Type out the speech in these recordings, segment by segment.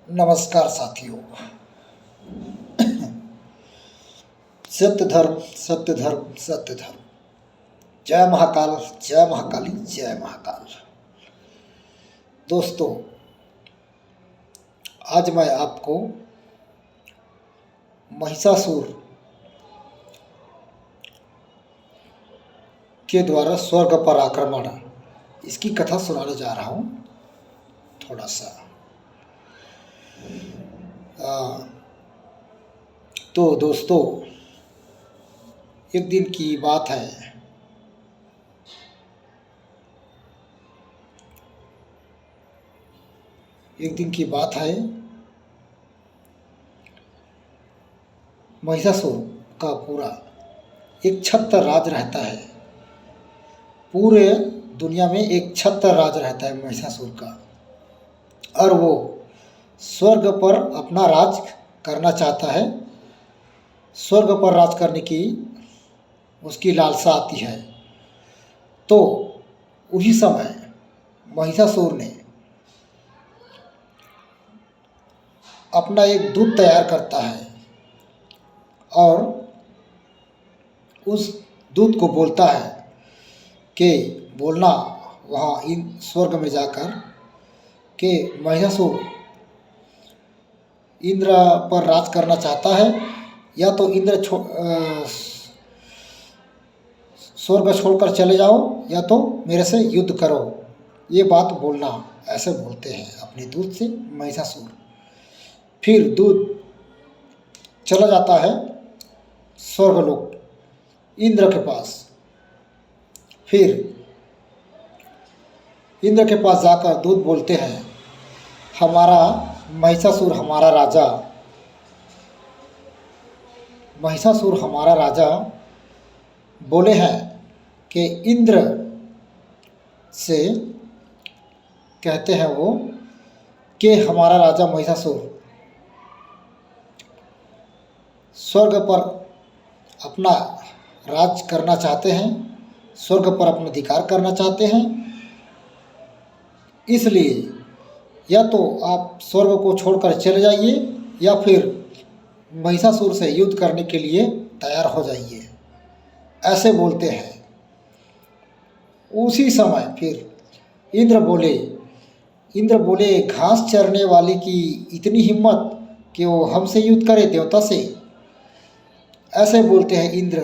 नमस्कार साथियों। सत्य धर्म सत्य धर्म सत्य धर्म। जय महाकाल, जय महाकाली, जय महाकाल। दोस्तों, आज मैं आपको महिषासुर के द्वारा स्वर्ग पर आक्रमण इसकी कथा सुनाने जा रहा हूँ। थोड़ा सा तो दोस्तों, एक दिन की बात है। महिषासुर का पूरा एक छत्र राज रहता है। पूरे दुनिया में एक छत्र राज रहता है महिषासुर का, और वो स्वर्ग पर अपना राज करना चाहता है। स्वर्ग पर राज करने की उसकी लालसा आती है। तो उसी समय महिषासुर ने अपना एक दूत तैयार करता है और उस दूत को बोलता है कि बोलना वहाँ इन स्वर्ग में जाकर कि महिषासुर इंद्र पर राज करना चाहता है, या तो इंद्र स्वर्ग छोड़कर चले जाओ, या तो मेरे से युद्ध करो। ये बात बोलना, ऐसे बोलते हैं अपने दूत से महिषासुर। फिर दूत चला जाता है स्वर्गलोक इंद्र के पास। फिर इंद्र के पास जाकर दूत बोलते हैं, हमारा महिषासुर हमारा राजा बोले हैं कि इंद्र से कहते हैं वो कि हमारा राजा महिषासुर स्वर्ग पर अपना राज करना चाहते हैं, स्वर्ग पर अपना अधिकार करना चाहते हैं। इसलिए या तो आप स्वर्ग को छोड़कर चले जाइए, या फिर महिषासुर से युद्ध करने के लिए तैयार हो जाइए, ऐसे बोलते हैं। उसी समय फिर इंद्र बोले घास चरने वाले की इतनी हिम्मत कि वो हमसे युद्ध करे देवता से, ऐसे बोलते हैं इंद्र।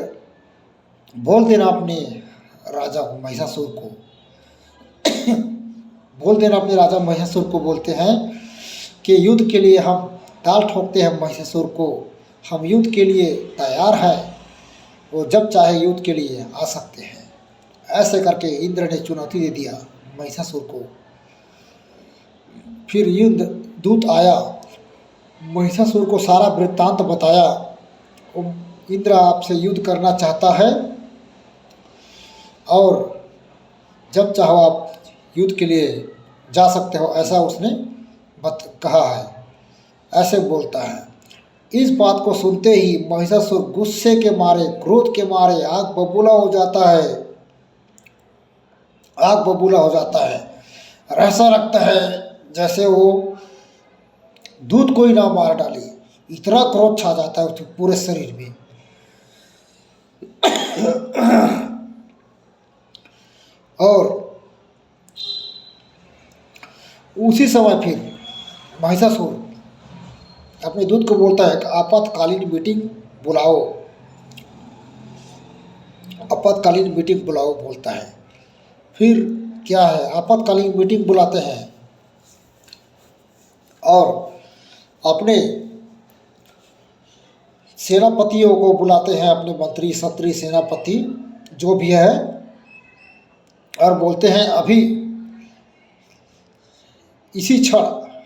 बोल देना अपने राजा महिषासुर को बोलते हैं कि युद्ध के लिए हम ताल ठोकते हैं महिषासुर को, हम युद्ध के लिए तैयार हैं, वो जब चाहे युद्ध के लिए आ सकते हैं। ऐसे करके इंद्र ने चुनौती दे दिया महिषासुर को। फिर युद्ध दूत आया, महिषासुर को सारा वृत्तांत बताया। इंद्र आपसे युद्ध करना चाहता है, और जब चाहो आप युद्ध के लिए जा सकते हो, ऐसा उसने कहा है, ऐसे बोलता है। इस बात को सुनते ही महिषासुर गुस्से के मारे, क्रोध के मारे आग बबूला हो जाता है। ऐसा लगता है जैसे वो दूध को ही ना मार डाले, इतना क्रोध छा जाता है उसके पूरे शरीर में। और उसी समय फिर महिषासुर अपने दूत को बोलता है कि आपातकालीन मीटिंग बुलाओ बोलता है। फिर क्या है, आपातकालीन मीटिंग बुलाते हैं और अपने सेनापतियों को बुलाते हैं, अपने मंत्री शत्री सेनापति जो भी है, और बोलते हैं अभी इसी क्षण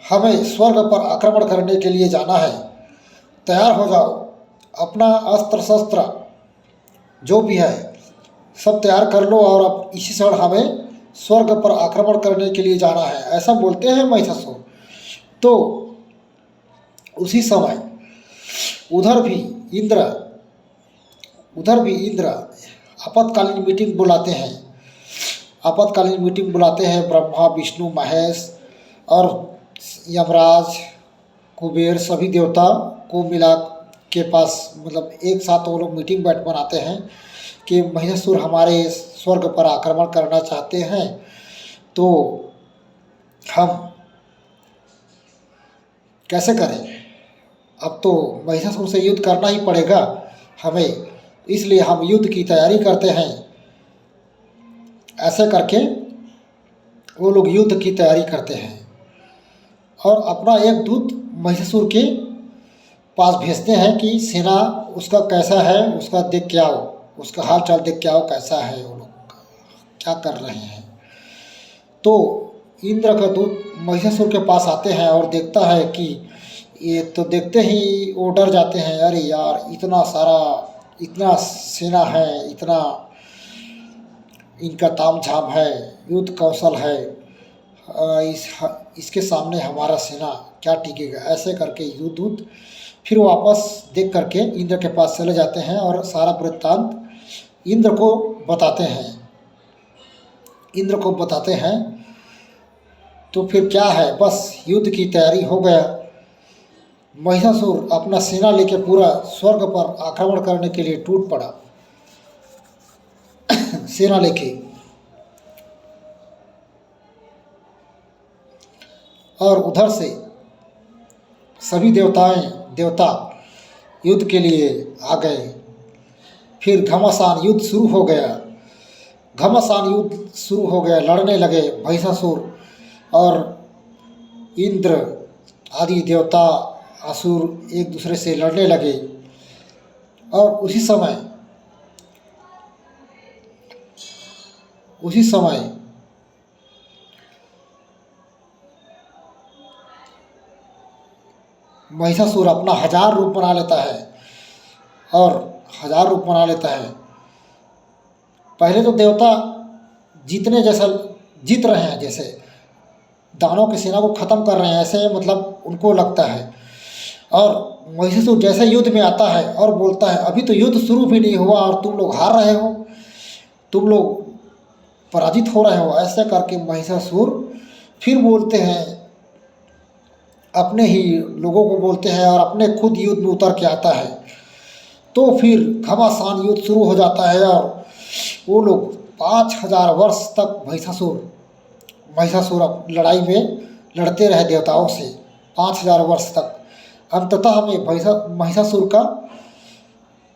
हमें स्वर्ग पर आक्रमण करने के लिए जाना है, तैयार हो जाओ। अपना अस्त्र शस्त्र जो भी है सब तैयार कर लो, और अब इसी क्षण हमें स्वर्ग पर आक्रमण करने के लिए जाना है, ऐसा बोलते हैं महिषासुर। तो उसी समय उधर भी इंद्र आपातकालीन मीटिंग बुलाते हैं। ब्रह्मा, विष्णु, महेश और यमराज कुबेर सभी देवता को मिला के पास, मतलब एक साथ वो लोग मीटिंग बनाते हैं कि महिषासुर हमारे स्वर्ग पर आक्रमण करना चाहते हैं, तो हम कैसे करें। अब तो महिषासुर से युद्ध करना ही पड़ेगा हमें, इसलिए हम युद्ध की तैयारी करते हैं। ऐसे करके वो लोग युद्ध की तैयारी करते हैं और अपना एक दूत महिषासुर के पास भेजते हैं कि सेना उसका कैसा है, उसका देख के आओ, उसका हाल चाल देख के आओ, कैसा है, वो लोग क्या कर रहे हैं। तो इंद्र का दूत महिषासुर के पास आते हैं और देखता है कि ये तो देखते ही वो डर जाते हैं, अरे यार इतना सारा, इतना सेना है, इतना इनका तामझाम है, युद्ध कौशल है, इसके सामने हमारा सेना क्या टिकेगा। ऐसे करके युद्ध फिर वापस देख करके इंद्र के पास चले जाते हैं और सारा वृत्तांत इंद्र को बताते हैं। इंद्र को बताते हैं तो फिर क्या है, बस युद्ध की तैयारी हो गया। महिषासुर अपना सेना लेके पूरा स्वर्ग पर आक्रमण करने के लिए टूट पड़ा सेना लेके। और उधर से सभी देवता युद्ध के लिए आ गए। फिर घमासान युद्ध शुरू हो गया। घमासान युद्ध शुरू हो गया, लड़ने लगे महिषासुर और इंद्र आदि देवता असुर एक दूसरे से लड़ने लगे। और उसी समय महिषासुर अपना 1000 रूप बना लेता है और 1000 रूप बना लेता है। पहले तो देवता जीतने जैसा जीत रहे हैं, जैसे दानवों की सेना को ख़त्म कर रहे हैं, ऐसे मतलब उनको लगता है। और महिषासुर जैसे युद्ध में आता है और बोलता है अभी तो युद्ध शुरू भी नहीं हुआ और तुम लोग हार रहे हो, तुम लोग पराजित हो रहे हो। ऐसे करके महिषासुर फिर बोलते हैं, अपने ही लोगों को बोलते हैं और अपने खुद युद्ध में उतर के आता है। तो फिर घमासान युद्ध शुरू हो जाता है और वो लोग 5000 वर्ष तक महिषासुर लड़ाई में लड़ते रहे देवताओं से 5000 वर्ष तक। अंततः हमें महिषासुर का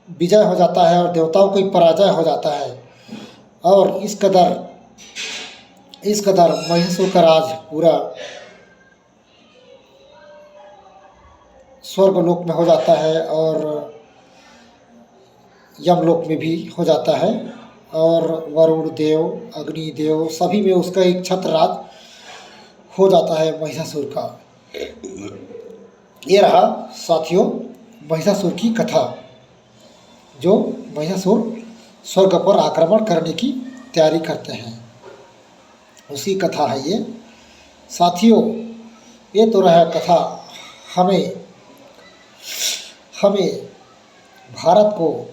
विजय हो जाता है और देवताओं की पराजय हो जाता है। और इस कदर महिषासुर का राज पूरा स्वर्गलोक में हो जाता है और यमलोक में भी हो जाता है। और वरुण देव, अग्नि देव सभी में उसका एक छत्र राज हो जाता है महिषासुर का। ये रहा साथियों महिषासुर की कथा, जो महिषासुर स्वर्ग पर आक्रमण करने की तैयारी करते हैं, उसी कथा है ये साथियों। ये तो रहा कथा। हमें भारत को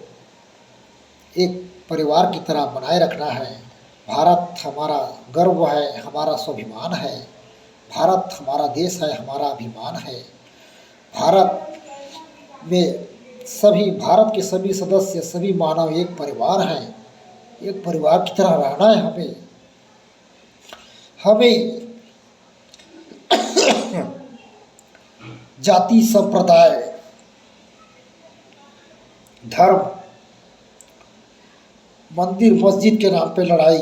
एक परिवार की तरह बनाए रखना है। भारत हमारा गर्व है, हमारा स्वाभिमान है। भारत हमारा देश है, हमारा अभिमान है। भारत के सभी सदस्य, सभी मानव एक परिवार हैं। एक परिवार की तरह रहना है हमें जाति, संप्रदाय, धर्म, मंदिर मस्जिद के नाम पे लड़ाई,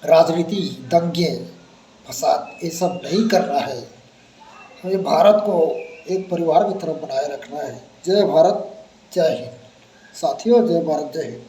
राजनीति, दंगे फसाद, ये सब नहीं करना है। हमें भारत को एक परिवार की तरफ बनाए रखना है। जय भारत, जय हिंद साथियों, जय भारत, जय हिंद।